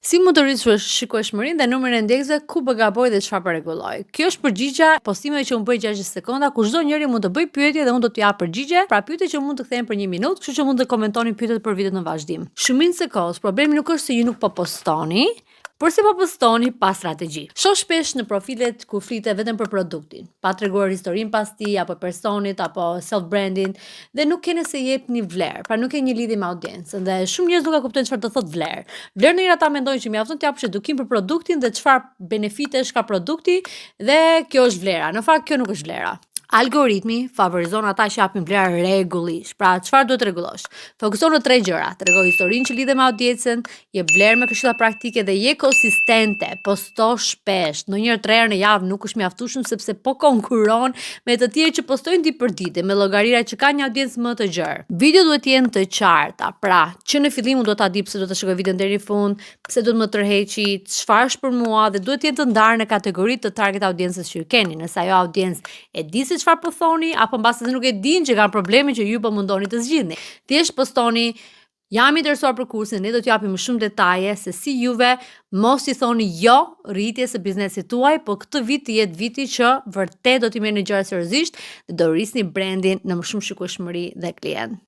Si mund të rrish shikueshmërinë dhe numrin e ndjekësve, ku po gaboj dhe çfarë po rregulloj? Kjo është përgjigja postimeve që unë bëj 60 sekonda, ku çdo njeri mund të bëj pyetje dhe unë do t'ju jap përgjigje, pra pyetje që mund të kthehen për 1 minutë, kështu që mund të komentoni pyetjet për videot në vazhdim. Shumicën e kohës problemi nuk është se ju nuk po postoni, por se po postoni pa strategji. Shoh shpesh në profilet ku flitet vetëm për produktin, pa treguar historinë pas tij apo personit apo self-branding dhe nuk keni se jepni vlerë, pra nuk keni një lidhje me audiencën dhe shumë njerëz nuk e kuptojnë çfarë do thotë vlerë. Vlerë ndonjëherë ata mendojnë që mjafton të japësh edukim për produktin dhe çfarë benefitesh ka produkti dhe kjo është vlera. Në fakt kjo nuk është vlera. Algoritmi favorizon ata që japin vlerë rregullisht. Pra, çfarë duhet të rregullosh? Fokuso në 3 gjëra. Tregoj historinë që lidhet me audiencën, jep vlerë me këshilla praktike dhe je konsistente. Posto shpesh. Ndonjëherë 3 herë në javë nuk është mjaftueshëm sepse po konkuron me të tjerë që postojnë ditë për ditë me llogarira që kanë një audiencë më të gjerë. Video duhet të jenë të qarta. Pra, që në fillim unë do ta di pse do ta shikoj videon deri në fund, pse duhet më tërheqi, çfarë është për mua dhe duhet të jenë të ndarë në kategori të target audiencës që ju keni. Nëse ajo audiencë e di se çfarë po thoni, apo mbase se nuk e din që kanë probleme që ju po mundoni të zgjidhni. Thjesht postoni, jam interesuar për kursin, ne do t'ju japim më shumë detaje se si juve mos i thoni jo rritjes së biznesit tuaj, po këtë vit të jetë viti që vërtet do t'i merrni gjërat seriozisht dhe do rrisni brandin në më shumë shikueshmëri dhe klient.